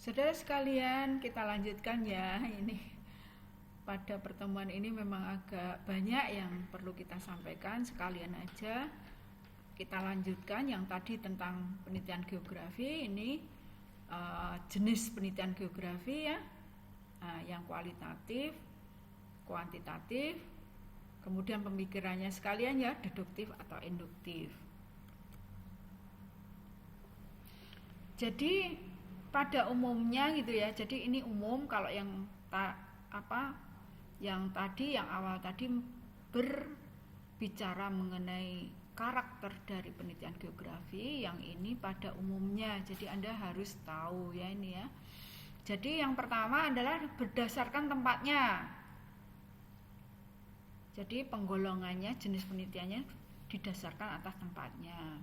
Saudara sekalian, kita lanjutkan ya. Ini pada pertemuan ini memang agak banyak yang perlu kita sampaikan. Sekalian aja kita lanjutkan yang tadi tentang penelitian geografi. Ini jenis penelitian geografi ya, yang kualitatif, kuantitatif, kemudian pemikirannya sekalian ya, deduktif atau induktif. Jadi pada umumnya gitu ya. Jadi ini umum. Kalau yang yang awal tadi berbicara mengenai karakter dari penelitian geografi, yang ini pada umumnya. Jadi Anda harus tahu ya ini ya. Jadi yang pertama adalah berdasarkan tempatnya. Jadi penggolongannya, jenis penelitiannya didasarkan atas tempatnya.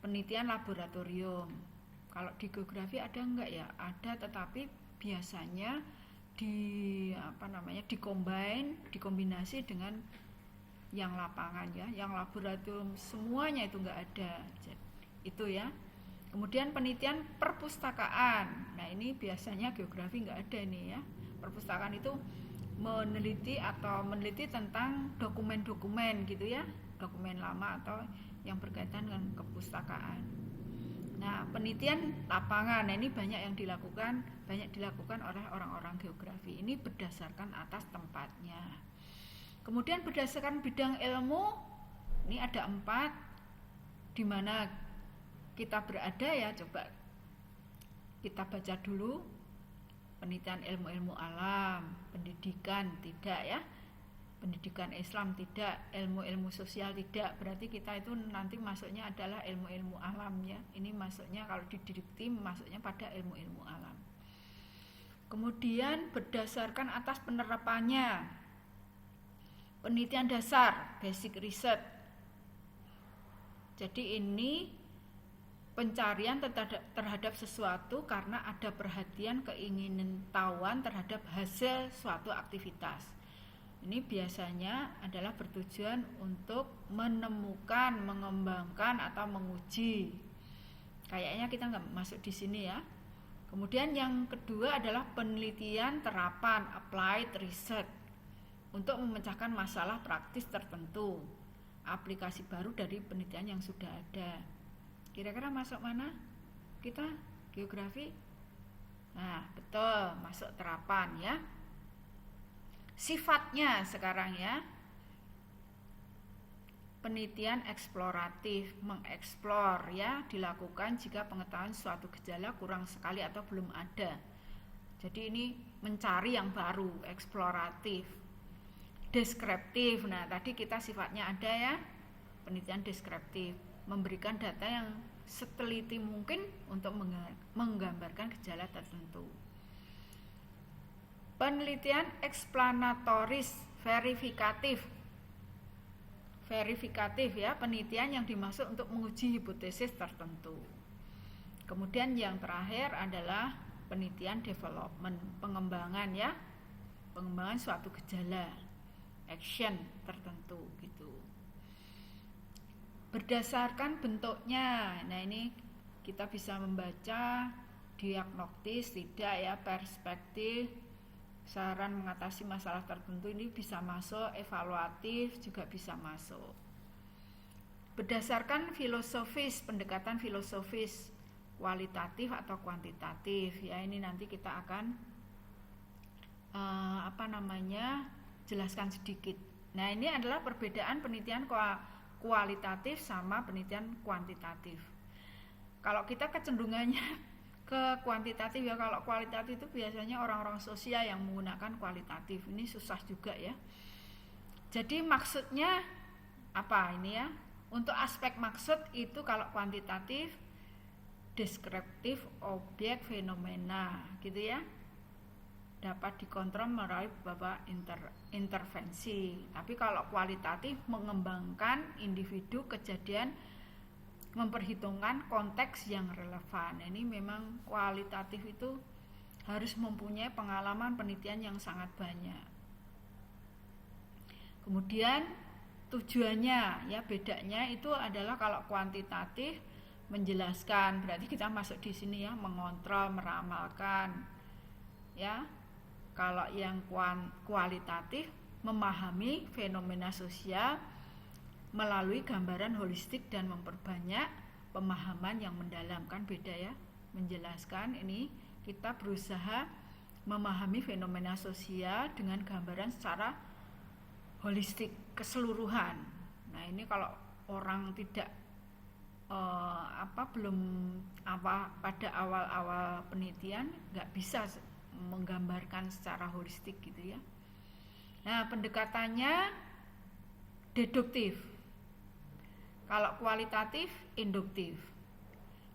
Penelitian laboratorium. Kalau di geografi ada enggak ya? Ada, tetapi biasanya dikombinasi dengan yang lapangan ya. Yang laboratorium semuanya itu enggak ada. Itu ya. Kemudian penelitian perpustakaan. Nah, ini biasanya geografi enggak ada ini ya. Perpustakaan itu meneliti tentang dokumen-dokumen gitu ya. Dokumen lama atau yang berkaitan dengan kepustakaan. Nah, penelitian lapangan, nah ini banyak dilakukan oleh orang-orang geografi. Ini berdasarkan atas tempatnya. Kemudian berdasarkan bidang ilmu, ini ada 4 di mana kita berada ya. Coba kita baca dulu. Penelitian ilmu-ilmu alam, pendidikan tidak ya. Pendidikan Islam tidak, ilmu-ilmu sosial tidak. Berarti kita itu nanti masuknya adalah ilmu-ilmu alam ya. Ini masuknya kalau di tim masuknya pada ilmu-ilmu alam. Kemudian berdasarkan atas penerapannya, penelitian dasar, basic research. Jadi ini pencarian terhadap sesuatu karena ada perhatian, keinginan tahuan terhadap hasil suatu aktivitas. Ini biasanya adalah bertujuan untuk menemukan, mengembangkan atau menguji. Kayaknya kita nggak masuk di sini ya. Kemudian yang kedua adalah penelitian terapan, applied research, untuk memecahkan masalah praktis tertentu, aplikasi baru dari penelitian yang sudah ada. Kira-kira masuk mana? Kita geografi? Nah, betul, masuk terapan ya. Sifatnya sekarang ya, penelitian eksploratif, mengeksplor ya, dilakukan jika pengetahuan suatu gejala kurang sekali atau belum ada. Jadi ini mencari yang baru, eksploratif. Deskriptif, nah tadi kita sifatnya ada ya, penelitian deskriptif, memberikan data yang seteliti mungkin untuk menggambarkan gejala tertentu. Penelitian eksplanatoris, verifikatif ya, penelitian yang dimaksud untuk menguji hipotesis tertentu. Kemudian yang terakhir adalah penelitian development, pengembangan ya, pengembangan suatu gejala, action tertentu gitu. Berdasarkan bentuknya, nah ini kita bisa membaca diagnostis tidak ya, perspektif, saran mengatasi masalah tertentu, ini bisa masuk, evaluatif juga bisa masuk. Berdasarkan filosofis, pendekatan filosofis, kualitatif atau kuantitatif ya, ini nanti kita akan jelaskan sedikit. Nah, ini adalah perbedaan penelitian kualitatif sama penelitian kuantitatif. Kalau kita kecenderungannya ke kuantitatif ya, kalau kualitatif itu biasanya orang-orang sosial yang menggunakan kualitatif. Ini susah juga ya. Jadi maksudnya apa ini ya? Untuk aspek maksud itu kalau kuantitatif deskriptif objek fenomena gitu ya, dapat dikontrol melalui beberapa intervensi. Tapi kalau kualitatif mengembangkan individu, kejadian, memperhitungkan konteks yang relevan. Ini memang kualitatif itu harus mempunyai pengalaman penelitian yang sangat banyak. Kemudian tujuannya ya, bedanya itu adalah kalau kuantitatif menjelaskan, berarti kita masuk di sini ya, mengontrol, meramalkan ya. Kalau yang kualitatif, memahami fenomena sosial melalui gambaran holistik dan memperbanyak pemahaman yang mendalam. Kan beda ya, menjelaskan, ini kita berusaha memahami fenomena sosial dengan gambaran secara holistik, keseluruhan. Nah ini kalau orang tidak pada awal-awal penelitian nggak bisa menggambarkan secara holistik gitu ya. Nah pendekatannya deduktif, kalau kualitatif induktif.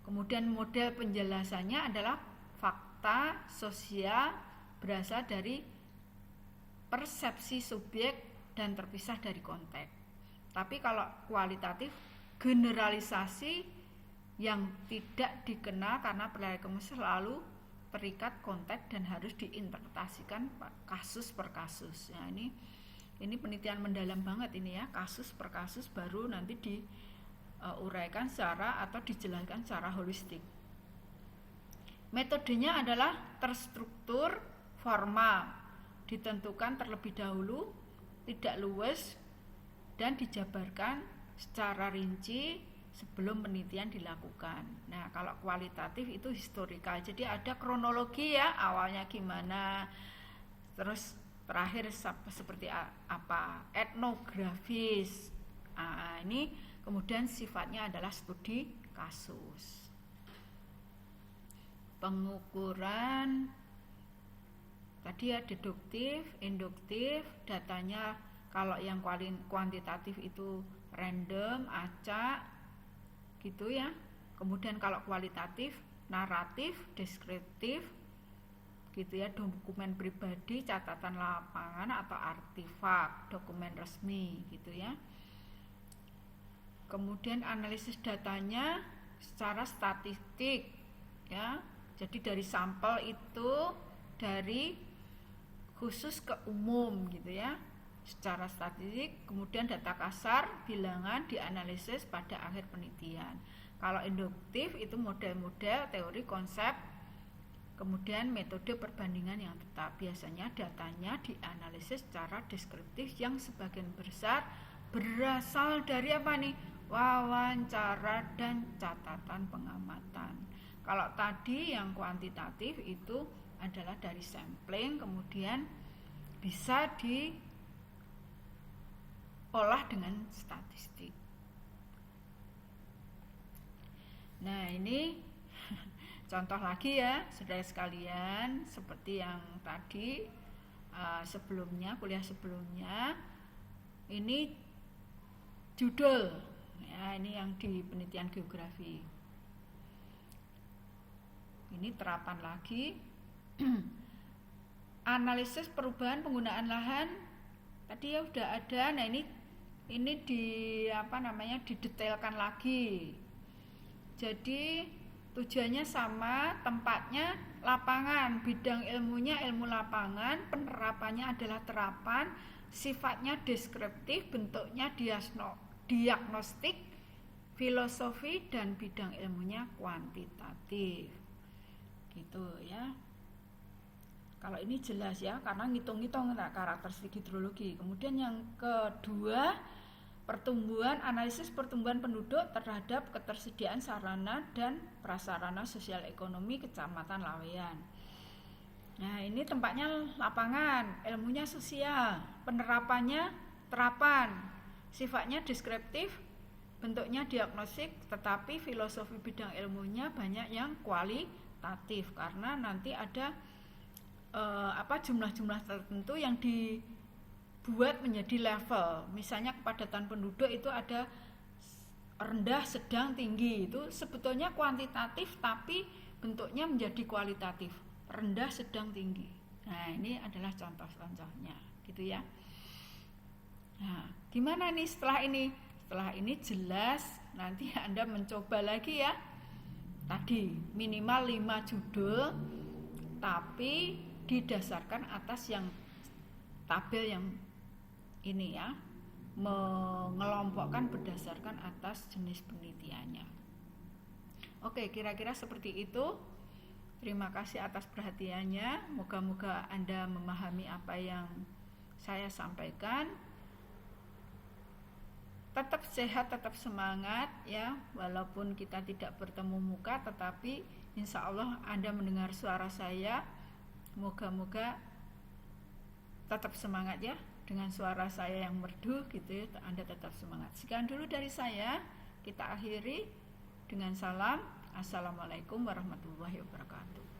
Kemudian model penjelasannya adalah fakta sosial berasal dari persepsi subjek dan terpisah dari konteks. Tapi kalau kualitatif, generalisasi yang tidak dikenal karena perilaku selalu terikat konteks dan harus diinterpretasikan kasus per kasus. Nah, ini penelitian mendalam banget ini ya, kasus per kasus baru nanti diuraikan secara atau dijelaskan secara holistik. Metodenya adalah terstruktur, formal, ditentukan terlebih dahulu, tidak luwes, dan dijabarkan secara rinci sebelum penelitian dilakukan. Nah, kalau kualitatif itu historikal, jadi ada kronologi ya, awalnya gimana, terus terakhir seperti apa, etnografis. Nah, ini kemudian sifatnya adalah studi kasus. Pengukuran tadi ya, deduktif, induktif, datanya kalau yang kuantitatif itu random, acak gitu ya. Kemudian kalau kualitatif, naratif, deskriptif gitu ya, dokumen pribadi, catatan lapangan atau artefak, dokumen resmi gitu ya. Kemudian analisis datanya secara statistik ya. Jadi dari sampel itu dari khusus ke umum gitu ya, secara statistik. Kemudian data kasar, bilangan dianalisis pada akhir penelitian. Kalau induktif itu model-model, teori, konsep, kemudian metode perbandingan yang tetap. Biasanya datanya dianalisis secara deskriptif yang sebagian besar berasal dari apa nih? Wawancara dan catatan pengamatan. Kalau tadi yang kuantitatif itu adalah dari sampling, kemudian bisa diolah dengan statistik. Nah ini contoh lagi ya saudara sekalian, seperti yang tadi sebelumnya, kuliah sebelumnya, ini judul ya, ini yang di penelitian geografi. Ini terapan lagi. Analisis perubahan penggunaan lahan tadi ya udah ada. Nah ini didetailkan lagi. Jadi tujuannya sama, tempatnya lapangan, bidang ilmunya ilmu lapangan, penerapannya adalah terapan, sifatnya deskriptif, bentuknya diagnostik, filosofi, dan bidang ilmunya kuantitatif gitu ya. Kalau ini jelas ya, karena ngitung-ngitung karakteristik hidrologi. Kemudian yang kedua, analisis pertumbuhan penduduk terhadap ketersediaan sarana dan prasarana sosial ekonomi Kecamatan Laweyan. Nah ini tempatnya lapangan, ilmunya sosial, penerapannya terapan, sifatnya deskriptif, bentuknya diagnostik, tetapi filosofi bidang ilmunya banyak yang kualitatif karena nanti ada jumlah-jumlah tertentu yang dibuat menjadi level. Misalnya kepadatan penduduk itu ada rendah, sedang, tinggi. Itu sebetulnya kuantitatif tapi bentuknya menjadi kualitatif. Rendah, sedang, tinggi. Nah, ini adalah contoh-contohnya, gitu ya. Nah, gimana nih setelah ini? Setelah ini jelas nanti Anda mencoba lagi ya. Tadi minimal 5 judul tapi didasarkan atas yang tabel yang ini ya, mengelompokkan berdasarkan atas jenis penelitiannya. Oke, kira-kira seperti itu. Terima kasih atas perhatiannya. Moga-moga Anda memahami apa yang saya sampaikan. Tetap sehat, tetap semangat ya, walaupun kita tidak bertemu muka, tetapi insya Allah Anda mendengar suara saya. Moga-moga tetap semangat ya, dengan suara saya yang merdu gitu ya, Anda tetap semangat. Sekian dulu dari saya, kita akhiri dengan salam. Assalamualaikum warahmatullahi wabarakatuh.